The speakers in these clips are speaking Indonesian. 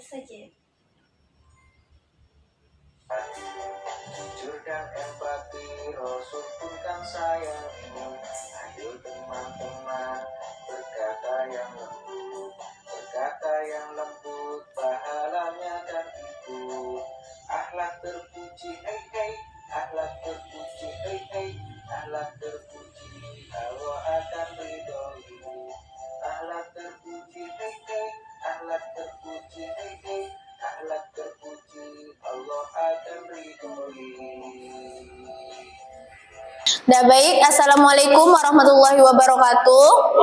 saja. Jujur dan empati, Rasul pun kan sayangi. Ayo teman-teman, berkata yang lembut, pahalanya kan ikut. Akhlak terpuji, hei hei, akhlak terpuji, hei hei, akhlak terpuji, Allah akan ridhoi. Akhlak terpuji, hei hei, akhlak terpuji, hei hei, akhlak terpuji, Allah akan ridhoi. Dah baik, assalamualaikum warahmatullahi wabarakatuh.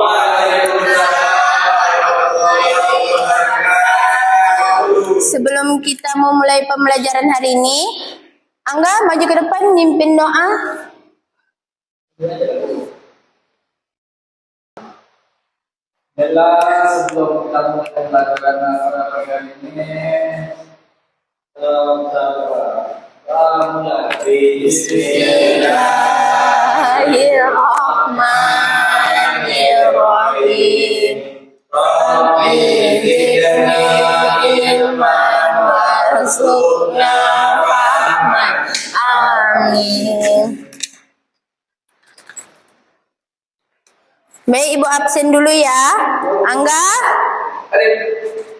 Sebelum kita memulai pembelajaran hari ini, Angga maju ke depan mimpin doa. Sebelum kita mulai pembelajaran hari ini, Bismillahirrahmanirrahim. Rabbi zidni ilman warzuqna rahman. Amin. Baik, Ibu absen dulu ya. Angga,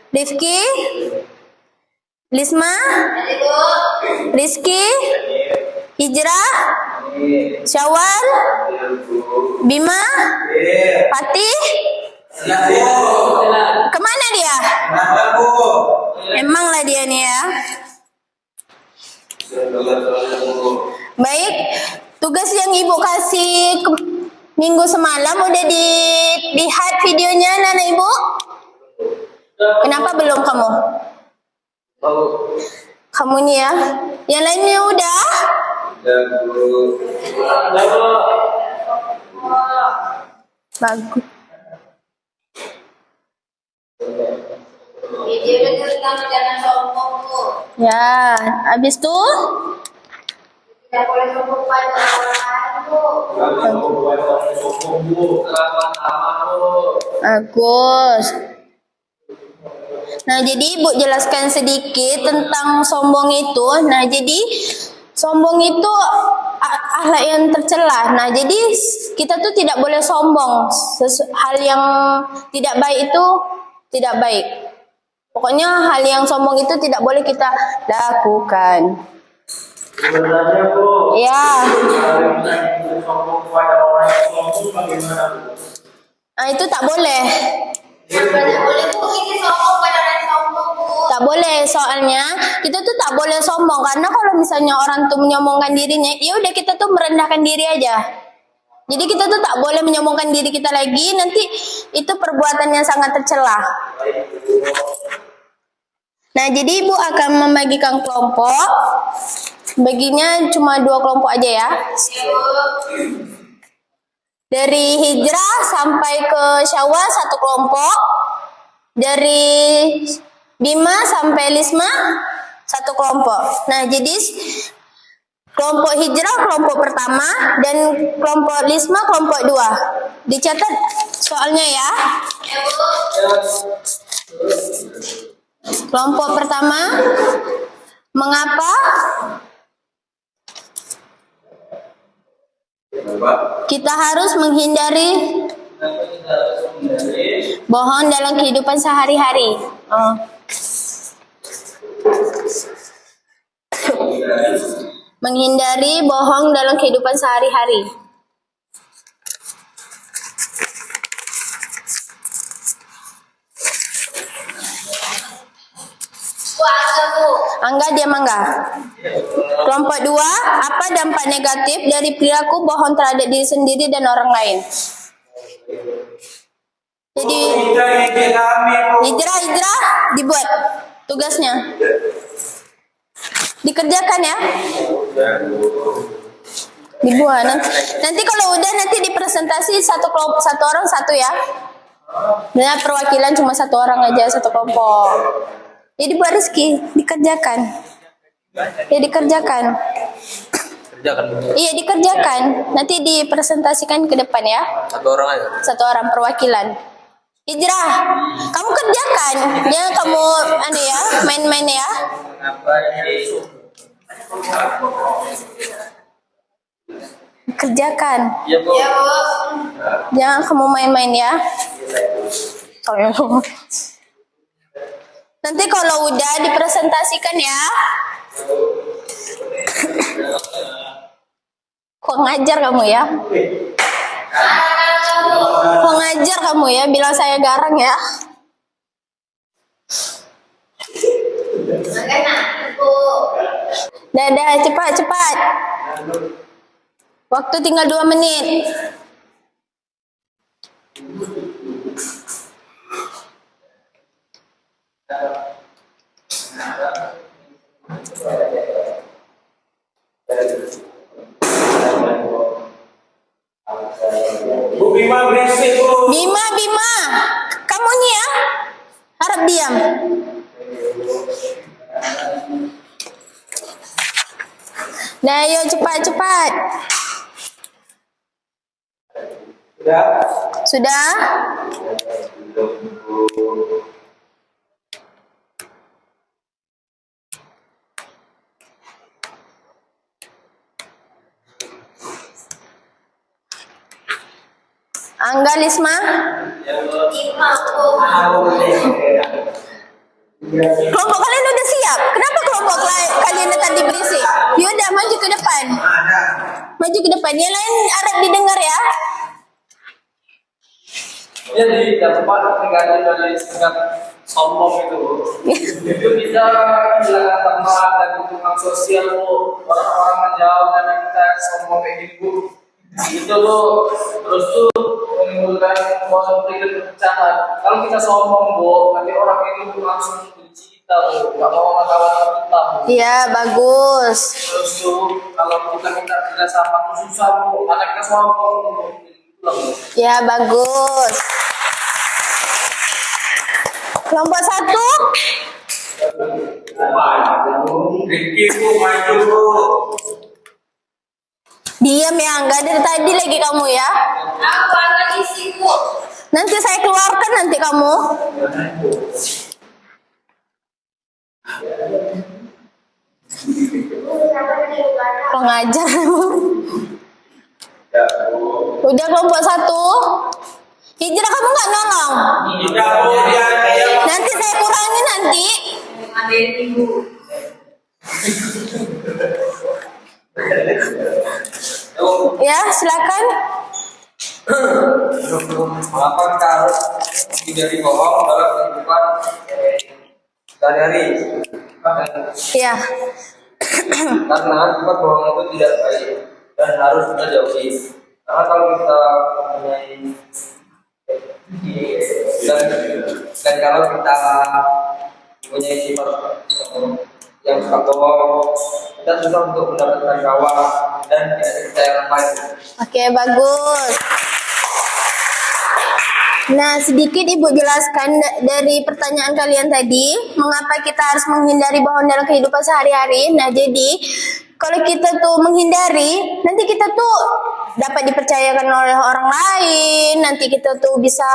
Rifki, Lisma, Rizky, Hijrah, Syawal, Bima, Fatih. Kemana dia? Emanglah dia nih ya. Baik, tugas yang Ibu kasih minggu semalam udah dilihat videonya Nana Ibu? Kenapa belum kamu? Kamu nih ya. Yang lainnya udah? Bagus. Ya, habis tuh? Tidak boleh sombong pada orang lain, Bu. Bagus. Nah, jadi Ibu jelaskan sedikit tentang sombong itu. Nah, jadi sombong itu akhlak yang tercela. Nah, jadi kita tuh tidak boleh sombong. Hal yang tidak baik itu tidak baik. Pokoknya hal yang sombong itu tidak boleh kita lakukan. sebenarnya Bu, Ya. sombong kepada orang yang sombong bagaimana Bu? Nah, itu tak boleh. Tidak boleh, Bu. Ini sombong pada orang sombong, Bu. Tak boleh, soalnya kita tuh tak boleh sombong, karena kalau misalnya orang tuh menyombongkan dirinya, ya udah kita tuh merendahkan diri aja. Jadi kita tuh tak boleh menyombongkan diri kita lagi, nanti itu perbuatan yang sangat tercela. Nah, jadi Ibu akan membagikan kelompok. Baginya cuma 2 kelompok aja ya. Dari Hijrah sampai ke Syawal 1 kelompok. Dari Bima sampai Lisma 1 kelompok. Nah, jadi kelompok Hijrah kelompok pertama dan kelompok Lisma kelompok 2. Dicatat soalnya ya. Kelompok pertama, mengapa kita harus menghindari bohong dalam kehidupan sehari-hari? Menghindari bohong dalam kehidupan sehari-hari. Angga, diam Angga. Kelompok 2, apa dampak negatif dari perilaku bohong terhadap diri sendiri dan orang lain? Jadi hijrah dibuat tugasnya. Dikerjakan ya. Dibuat. Nanti kalau udah nanti dipresentasi satu kelompok, 1 orang 1 ya. Nah, perwakilan cuma 1 orang aja 1 kelompok. Jadi buat Rizky, dikerjakan. Ya dikerjakan. Iya dikerjakan. Nanti dipresentasikan ke depan ya. 1 orang aja. 1 orang perwakilan. Hijrah, kamu kerjakan. Jangan kamu ya, main-main ya. Mengapa ini? Kerjakan. Iya, Bu. Ya, Bu. Jangan kamu main-main ya. Nanti kalau udah dipresentasikan ya. Kok ngajar kamu ya? Kok ngajar kamu ya? Bilang saya garang ya. Makanya, Bu. Dadah, cepat. Waktu tinggal 2 menit. Bu Bima berisik, Bu. Bima, kamu nih ya, harap diam. Nah, ayo cepat. Sudah? Angga, Lisma? Lima, Bu. Kelompok kalian udah siap? Kenapa kelompok kalian tadi berisik? Yaudah, maju ke depan. Yang lain harap didengar ya. Jadi jangan lupa tinggalin dari sikap sombong itu, Bu. Itu bisa kehilangan teman dan hubungan sosial, Bu. Orang-orang menjauh karena kita sombong kayak gini, Bu. Itu, Bu. Terus tuh menimbulkan konflik dan perpecahan. Kalau kita sombong, Bu, nanti orang itu langsung benci kita, Bu. Gak mau mengetahui kita, Bu. Iya, bagus. Terus tuh kalau kita minta kerjasama tuh susah, Bu. Karena kita sombong, Bu. Gitu, Bu. Ya, bagus. Kelompok 1? Riki, Bu, maju, Bu. Diam ya, enggak dari tadi lagi kamu ya. Aku akan isi, Bu. Nanti saya keluarkan nanti kamu. Pengajar. Udah kelompok 1. Hijrah kamu nggak nolong. Tidak, Bu, dia. Nanti saya kurangi nanti. Ada Ibu. Ya, silakan. Mengapa kita harus menghindari bohong dalam kehidupan sehari-hari? Ya. Karena sifat bohong itu tidak baik dan harus kita jauhi. Karena kalau kita mempunyai dan kalau kita mempunyai sifat yang suka bohong, kita susah untuk mendapatkan kawan dan tidak dipercaya orang lain. Oke, bagus. Nah, sedikit Ibu jelaskan dari pertanyaan kalian tadi, mengapa kita harus menghindari bohong dalam kehidupan sehari-hari. Nah, jadi kalau kita tuh menghindari, nanti kita tuh dapat dipercayakan oleh orang lain, nanti kita tuh bisa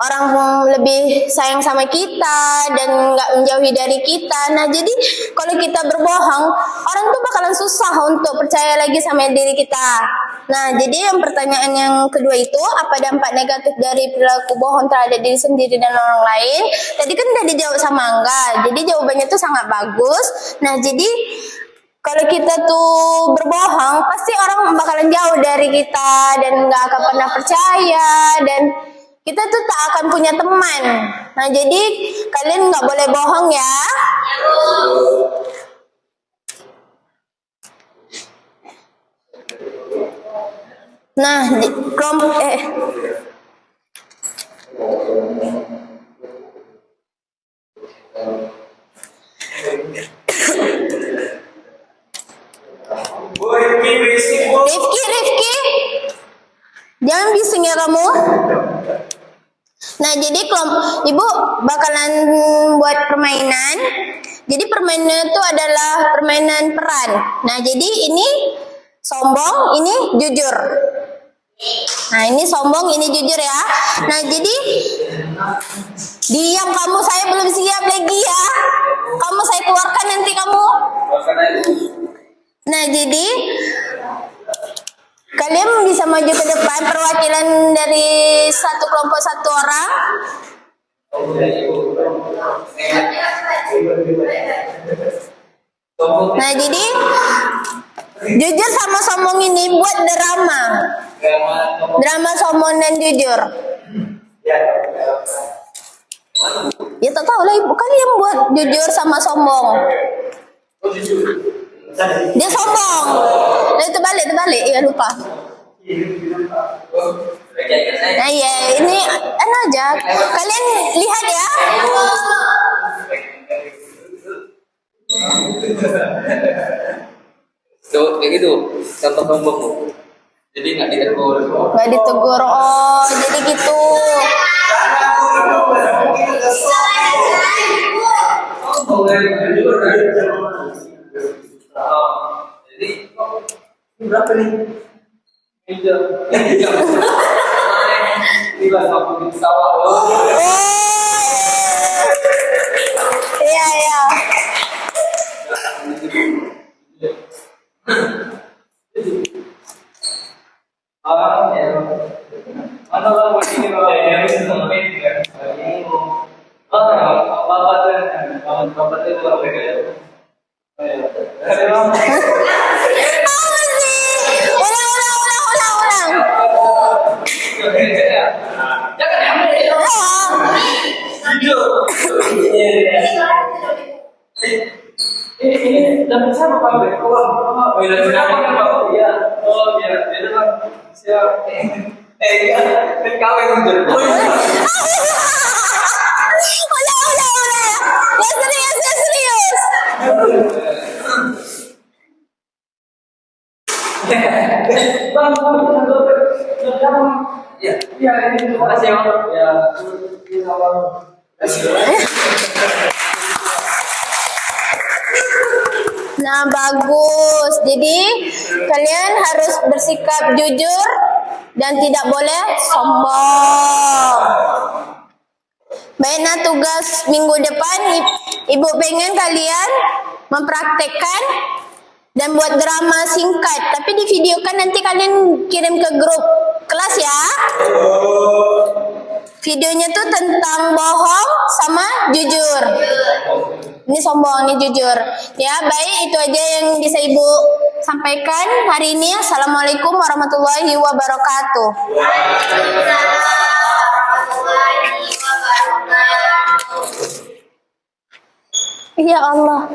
orang lebih sayang sama kita dan nggak menjauhi dari kita. Nah, jadi kalau kita berbohong, orang tuh bakalan susah untuk percaya lagi sama diri kita. Nah, jadi yang pertanyaan yang kedua itu, apa dampak negatif dari perilaku bohong terhadap diri sendiri dan orang lain? Tadi kan udah dijawab sama Angga, jadi jawabannya tuh sangat bagus. Nah, jadi kalau kita tuh berbohong, pasti orang bakalan jauh dari kita dan nggak akan pernah percaya dan kita tuh tak akan punya teman. Nah, jadi kalian nggak boleh bohong ya. Nah, kelompok Bu, Rifki berisik, Bu. Rifki, jangan bising ya kamu. Nah, jadi Ibu bakalan buat permainan. Jadi permainan itu adalah permainan peran. Nah, jadi ini sombong, ini jujur. Nah, ini sombong, ini jujur ya. Nah, jadi Diam kamu, saya belum siap lagi ya. Kamu saya keluarkan nanti kamu. Nah, jadi kalian bisa maju ke depan, perwakilan dari satu kelompok satu orang. Nah, jadi jujur sama sombong ini buat drama sombong dan jujur. Ya tak tahu lah, ibu kalian buat jujur sama sombong. Dia sombong. Nah, terbalik, ya lupa. Nah, ya ini aja. Kalian lihat ya. Tuh, kayak gitu. Contoh sombong tuh. Jadi nggak ditegur. Nggak ditegur. Oh, jadi gitu. Jadi berapa nih? Hijau. Gila, aku di sawah. Iya, iya. Mana orang ini kalau yang ini sampai tidak. Bapak itu orang beda. Ulang. Jangan diambil. Ini dapat siapa Pak? Oh, iya, siapa Pak? Iya. Oh, iya. Itu kan siapa? Kan kau yang menjadi. Ulang. Ya serius. Bang, ya, ini terima kasih ya. Ya, Nah, bagus. Jadi kalian harus bersikap jujur dan tidak boleh sombong. Baik, nah tugas minggu depan ibu pengen kalian mempraktekkan dan buat drama singkat. Tapi di video kan nanti kalian kirim ke grup kelas ya. Videonya tuh tentang bohong sama jujur. Ini sombong, ini jujur. Ya, baik, itu aja yang bisa ibu sampaikan hari ini. Assalamualaikum warahmatullahi wabarakatuh. Ya Allah.